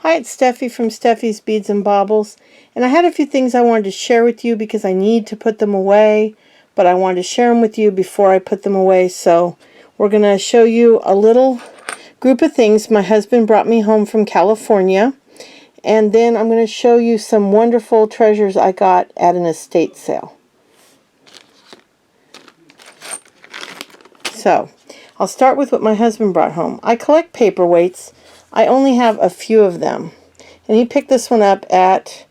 Hi, it's Steffi from Steffi's Beads and Baubles, and I had a few things I wanted to share with you because I need to put them away, but I wanted to share them with you before I put them away. So we're going to show you a little group of things my husband brought me home from California, and then I'm going to show you some wonderful treasures I got at an estate sale. So I'll start with what my husband brought home. I collect paperweights. I only have a few of them. And he picked this one up at,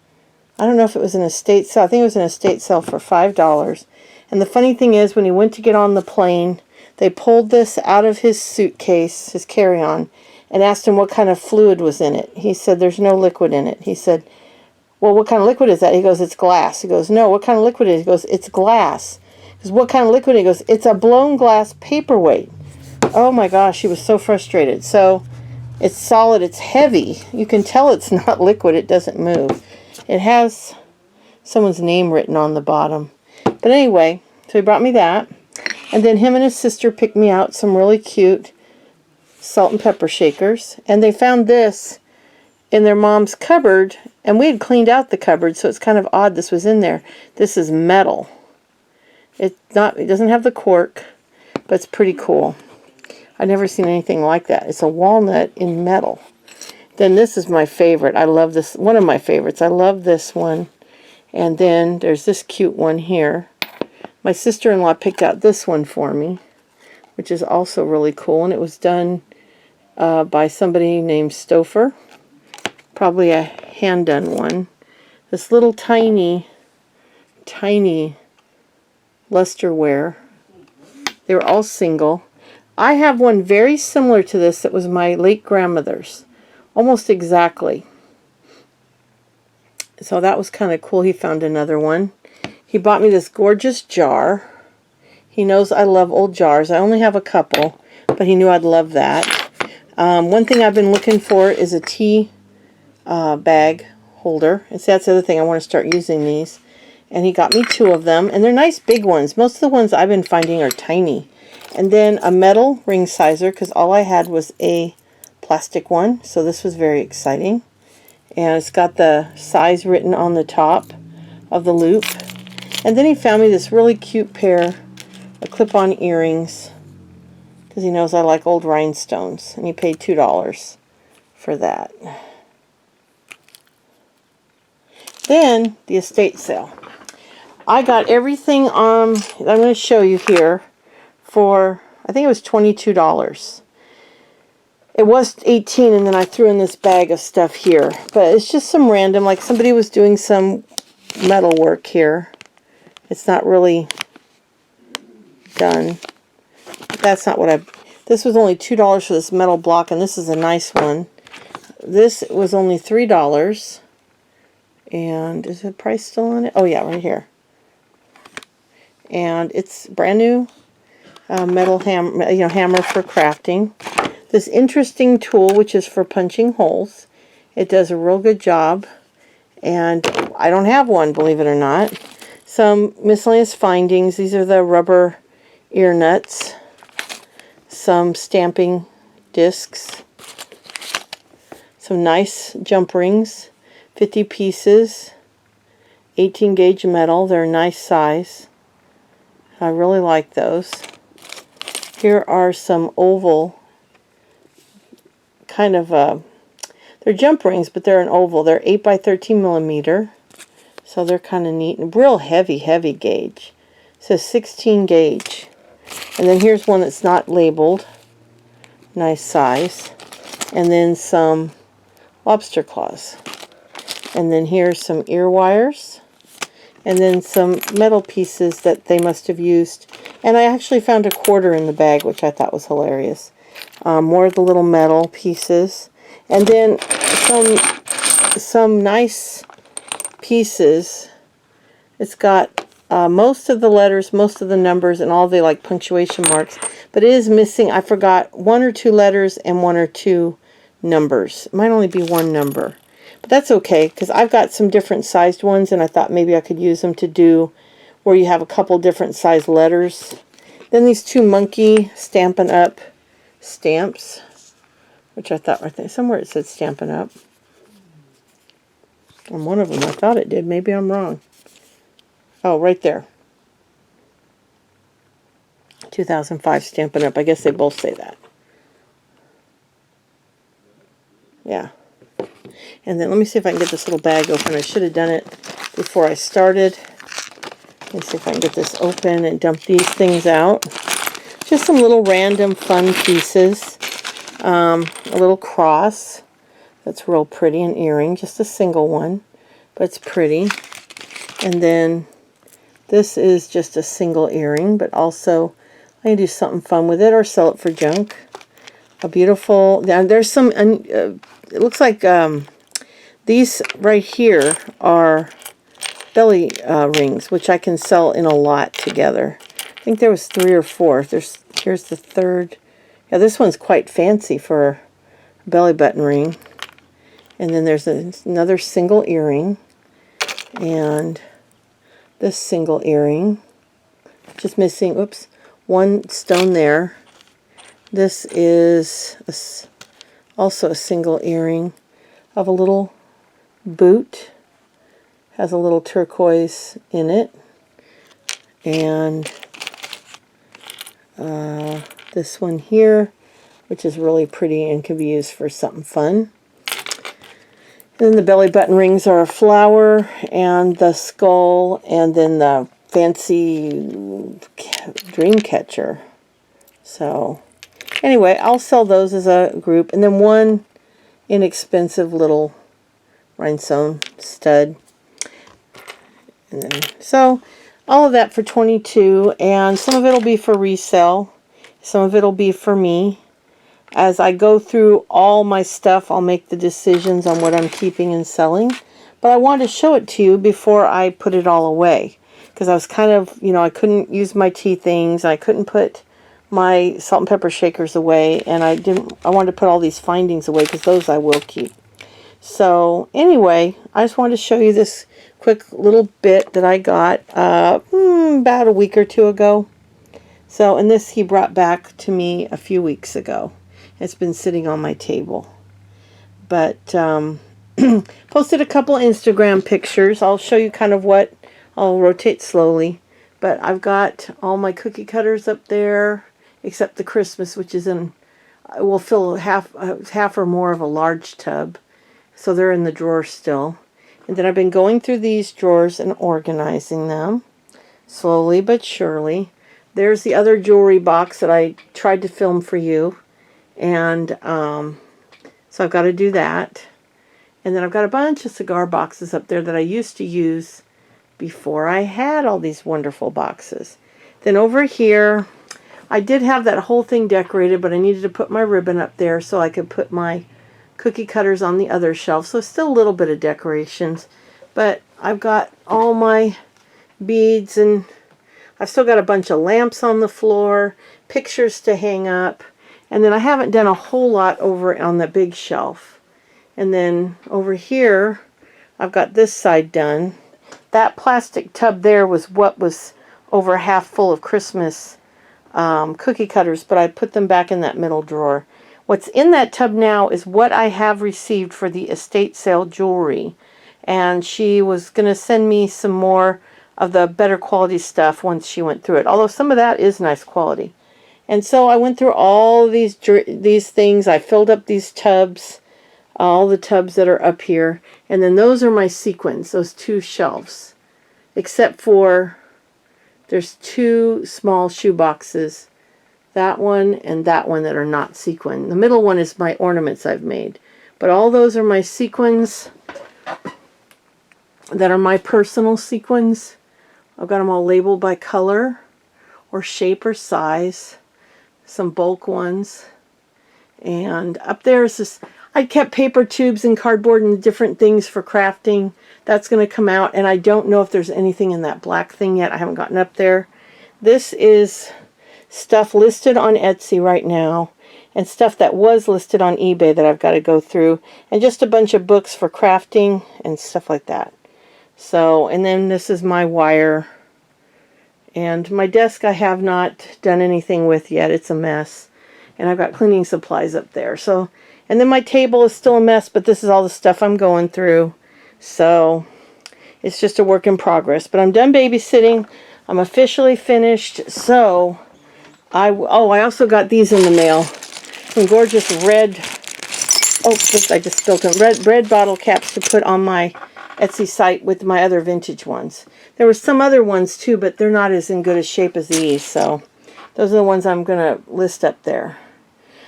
I don't know if it was an estate sale. I think it was an estate sale for $5. And the funny thing is, when he went to get on the plane, they pulled this out of his suitcase, his carry-on, and asked him what kind of fluid was in it. He said, there's no liquid in it. He said, well, what kind of liquid is that? He goes, it's glass. He goes, no, what kind of liquid is it? He goes, it's glass. He goes, what kind of liquid? He goes, it's a blown glass paperweight. Oh my gosh, he was so frustrated. So it's solid, it's heavy. You can tell it's not liquid, it doesn't move. It has someone's name written on the bottom. But anyway, so he brought me that. And then him and his sister picked me out some really cute salt and pepper shakers. And they found this in their mom's cupboard. And we had cleaned out the cupboard, so it's kind of odd this was in there. This is metal. It doesn't have the cork, but it's pretty cool. I've never seen anything like that. It's a walnut in metal. Then this is my favorite. I love this. One of my favorites. I love this one. And then there's this cute one here. My sister-in-law picked out this one for me, which is also really cool. And it was done by somebody named Stouffer. Probably a hand-done one. This little tiny lusterware. They were all single. I have one very similar to this that was my late grandmother's. Almost exactly. So that was kind of cool. He found another one. He bought me this gorgeous jar. He knows I love old jars. I only have a couple, but he knew I'd love that. One thing I've been looking for is a tea bag holder. And see, that's the other thing. I want to start using these. And he got me 2 of them. And they're nice big ones. Most of the ones I've been finding are tiny. And then a metal ring sizer, because all I had was a plastic one. So this was very exciting. And it's got the size written on the top of the loop. And then he found me this really cute pair of clip-on earrings, because he knows I like old rhinestones. And he paid $2 for that. Then the estate sale. I got everything I'm going to show you here for, I think it was $22. It was $18, and then I threw in this bag of stuff here. But it's just some random, like somebody was doing some metal work here. It's not really done. That's not what this was only $2 for this metal block, and this is a nice one. This was only $3. And is the price still on it? Oh yeah, right here. And it's brand new metal hammer for crafting. This interesting tool, which is for punching holes. It does a real good job. And I don't have one, believe it or not. Some miscellaneous findings. These are the rubber ear nuts. Some stamping discs. Some nice jump rings. 50 pieces. 18 gauge metal. They're a nice size. I really like those. Here are some oval kind of they're jump rings, but they're an oval. They're 8 by 13 millimeter. So they're kind of neat. And real heavy gauge. It says 16 gauge. And then here's one that's not labeled. Nice size. And then some lobster claws. And then here's some ear wires. And then some metal pieces that they must have used. And I actually found a quarter in the bag, which I thought was hilarious. More of the little metal pieces. And then some nice pieces. It's got most of the letters, most of the numbers, and all the like punctuation marks. But it is missing, I forgot, 1 or 2 letters and 1 or 2 numbers. It might only be 1 number. But that's okay, because I've got some different sized ones, and I thought maybe I could use them to do where you have a couple different sized letters. Then these 2 monkey Stampin' Up! Stamps, which I thought right there, somewhere it said Stampin' Up! On one of them, I thought it did. Maybe I'm wrong. Oh, right there. 2005 Stampin' Up! I guess they both say that. Yeah. And then let me see if I can get this little bag open. I should have done it before I started. Let's see if I can get this open and dump these things out. Just some little random fun pieces. A little cross. That's real pretty. An earring. Just a single one. But it's pretty. And then this is just a single earring. But also I can do something fun with it or sell it for junk. A beautiful... Now there's some... it looks like these right here are belly rings, which I can sell in a lot together. I think there was 3 or 4. Here's the third. Yeah, this one's quite fancy for a belly button ring. And then there's another single earring. And this single earring. Just missing, oops, one stone there. This is also a single earring of a little boot. Has a little turquoise in it. And this one here, which is really pretty and can be used for something fun. And then the belly button rings are a flower and the skull, and then the fancy dream catcher. So anyway, I'll sell those as a group. And then one inexpensive little rhinestone stud. And then, so all of that for $22, and some of it will be for resale. Some of it will be for me. As I go through all my stuff, I'll make the decisions on what I'm keeping and selling. But I wanted to show it to you before I put it all away. Because I was kind of, you know, I couldn't use my tea things. I couldn't put my salt and pepper shakers away. And I wanted to put all these findings away because those I will keep. So anyway, I just wanted to show you this quick little bit that I got about a week or two ago. So, and this he brought back to me a few weeks ago. It's been sitting on my table. But posted a couple Instagram pictures. I'll show you kind of what, I'll rotate slowly. But I've got all my cookie cutters up there, except the Christmas, which is in, will fill half or more of a large tub. So they're in the drawer still. And then I've been going through these drawers and organizing them slowly but surely. There's the other jewelry box that I tried to film for you. And so I've got to do that. And then I've got a bunch of cigar boxes up there that I used to use before I had all these wonderful boxes. Then over here, I did have that whole thing decorated, but I needed to put my ribbon up there so I could put my cookie cutters on the other shelf. So still a little bit of decorations. But I've got all my beads, and I've still got a bunch of lamps on the floor, pictures to hang up. And then I haven't done a whole lot over on the big shelf. And then over here, I've got this side done. That plastic tub there was what was over half full of Christmas cookie cutters, but I put them back in that middle drawer. What's in that tub now is what I have received for the estate sale jewelry. And she was going to send me some more of the better quality stuff once she went through it. Although some of that is nice quality. And so I went through all these things. I filled up these tubs, all the tubs that are up here. And then those are my sequins, those 2 shelves. Except for there's 2 small shoe boxes. That one and that one that are not sequin. The middle one is my ornaments I've made. But all those are my sequins that are my personal sequins. I've got them all labeled by color or shape or size. Some bulk ones. And up there is this, I kept paper tubes and cardboard and different things for crafting. That's going to come out, and I don't know if there's anything in that black thing yet. I haven't gotten up there. This is stuff listed on Etsy right now, and stuff that was listed on eBay that I've got to go through, and just a bunch of books for crafting and stuff like that. So, and then this is my wire. And my desk I have not done anything with yet. It's a mess. And I've got cleaning supplies up there. So, and then my table is still a mess, but this is all the stuff I'm going through. So it's just a work in progress. But I'm done babysitting. I'm officially finished. So I also got these in the mail. Some gorgeous red, oops, I just spilled them. Red bottle caps to put on my Etsy site with my other vintage ones. There were some other ones too, but they're not as in good a shape as these. So those are the ones I'm going to list up there.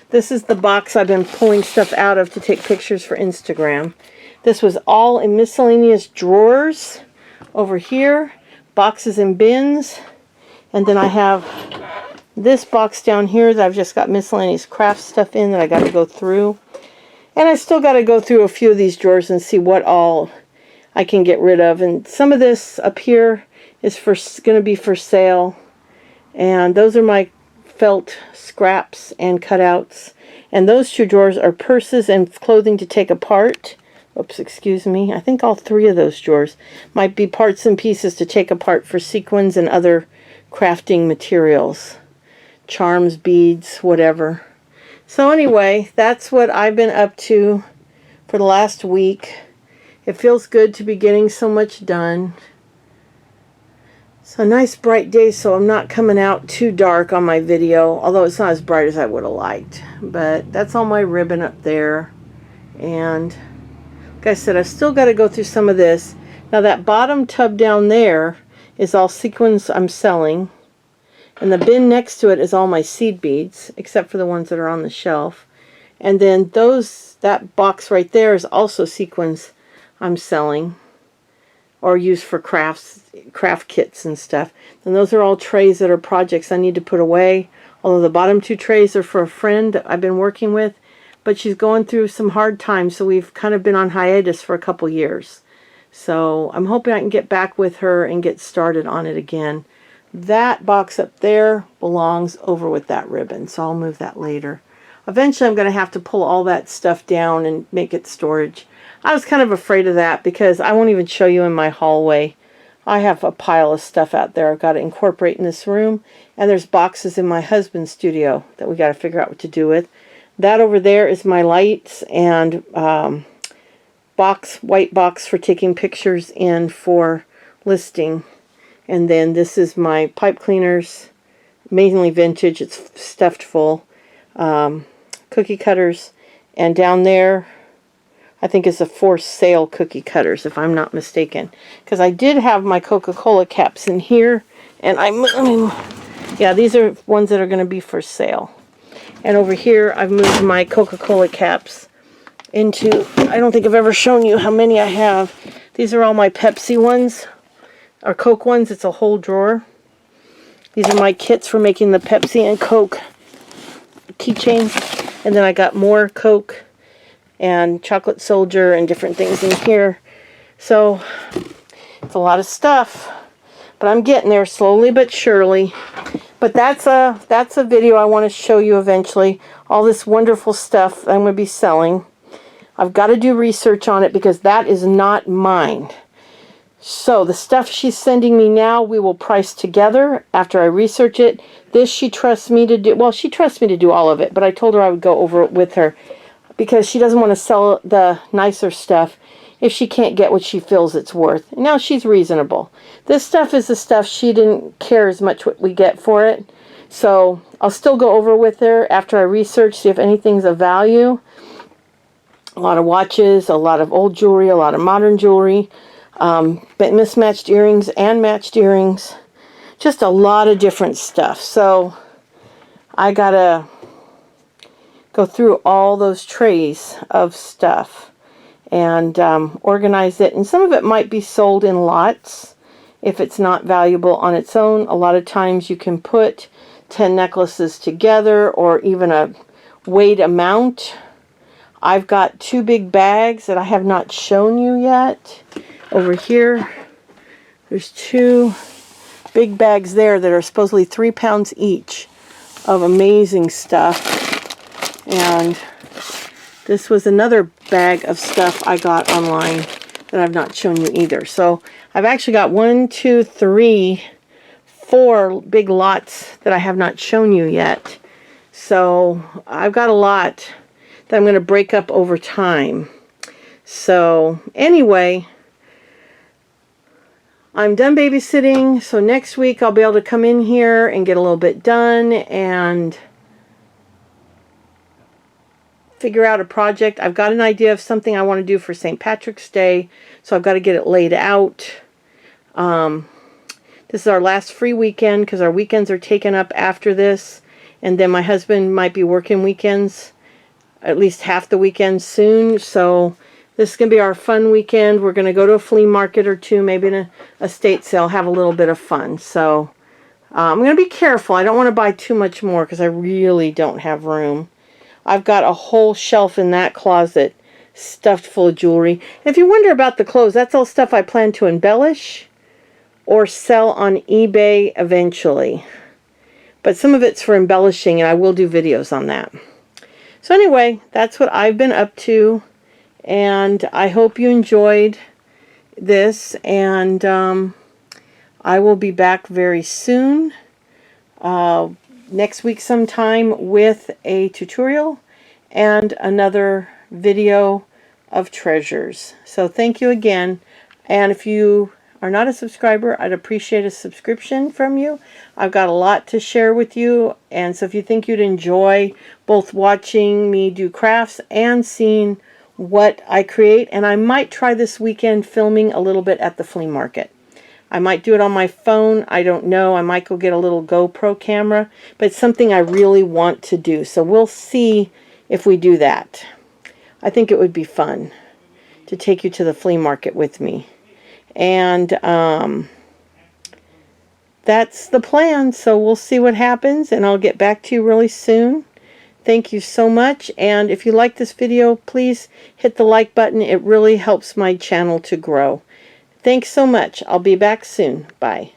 This is the box I've been pulling stuff out of to take pictures for Instagram. This was all in miscellaneous drawers over here, boxes and bins, and then I have this box down here that I've just got miscellaneous craft stuff in that I got to go through. And I still got to go through a few of these drawers and see what all I can get rid of. And some of this up here is going to be for sale. And those are my felt scraps and cutouts. And those two drawers are purses and clothing to take apart. Oops, excuse me. I think all three of those drawers might be parts and pieces to take apart for sequins and other crafting materials. Charms, beads, whatever. So anyway, that's what I've been up to for the last week. It feels good to be getting so much done. It's a nice bright day, so I'm not coming out too dark on my video, although it's not as bright as I would have liked. But that's all my ribbon up there. And like I said, I've still got to go through some of this. Now that bottom tub down there is all sequins I'm selling. And the bin next to it is all my seed beads, except for the ones that are on the shelf. And then that box right there is also sequins I'm selling or use for craft kits and stuff. And those are all trays that are projects I need to put away. Although the bottom two trays are for a friend that I've been working with, but she's going through some hard times, so we've kind of been on hiatus for a couple years. So I'm hoping I can get back with her and get started on it again. That box up there belongs over with that ribbon, so I'll move that later. Eventually I'm going to have to pull all that stuff down and make it storage. I was kind of afraid of that because I won't even show you in my hallway. I have a pile of stuff out there I've got to incorporate in this room, and there's boxes in my husband's studio that we got to figure out what to do with. That over there is my lights and white box for taking pictures in for listing. And then this is my pipe cleaners, mainly vintage, it's stuffed full. Cookie cutters, and down there I think is a for sale cookie cutters, if I'm not mistaken. Because I did have my Coca-Cola caps in here, and yeah, these are ones that are going to be for sale. And over here I've moved my Coca-Cola caps into, I don't think I've ever shown you how many I have. These are all my Pepsi ones, or Coke ones. It's a whole drawer. These are my kits for making the Pepsi and Coke keychains. And then I got more Coke and Chocolate Soldier and different things in here. So it's a lot of stuff, but I'm getting there slowly but surely. But that's a video I want to show you eventually. All this wonderful stuff I'm going to be selling. I've got to do research on it because that is not mine. So the stuff she's sending me now, we will price together after I research it. This she trusts me to do. Well, she trusts me to do all of it, but I told her I would go over it with her because she doesn't want to sell the nicer stuff if she can't get what she feels it's worth. Now she's reasonable. This stuff is the stuff she didn't care as much what we get for it. So I'll still go over with her after I research, see if anything's of value. A lot of watches, a lot of old jewelry, a lot of modern jewelry. But mismatched earrings and matched earrings. Just a lot of different stuff. So I gotta go through all those trays of stuff and organize it. And some of it might be sold in lots if it's not valuable on its own. A lot of times you can put 10 necklaces together or even a weight amount. I've got 2 big bags that I have not shown you yet. Over here, there's 2 big bags there that are supposedly 3 pounds each of amazing stuff. And this was another bag of stuff I got online that I've not shown you either. So I've actually got 1, 2, 3, 4 big lots that I have not shown you yet. So I've got a lot that I'm going to break up over time. So anyway, I'm done babysitting, so next week I'll be able to come in here and get a little bit done and figure out a project. I've got an idea of something I want to do for St. Patrick's Day, so I've got to get it laid out. This is our last free weekend because our weekends are taken up after this, and then my husband might be working weekends, at least half the weekend soon, so this is going to be our fun weekend. We're going to go to a flea market or two, maybe in a estate sale, have a little bit of fun. So I'm going to be careful. I don't want to buy too much more because I really don't have room. I've got a whole shelf in that closet stuffed full of jewelry. And if you wonder about the clothes, that's all stuff I plan to embellish or sell on eBay eventually. But some of it's for embellishing, and I will do videos on that. So anyway, that's what I've been up to. And I hope you enjoyed this, and I will be back very soon, next week sometime, with a tutorial and another video of treasures. So thank you again, and if you are not a subscriber, I'd appreciate a subscription from you. I've got a lot to share with you, and so if you think you'd enjoy both watching me do crafts and seeing what I create, and I might try this weekend filming a little bit at the flea market. I might do it on my phone, I don't know. I might go get a little GoPro camera, but it's something I really want to do. So we'll see if we do that. I think it would be fun to take you to the flea market with me. And that's the plan, so we'll see what happens, and I'll get back to you really soon. Thank you so much, and if you like this video, please hit the like button. It really helps my channel to grow. Thanks so much. I'll be back soon. Bye.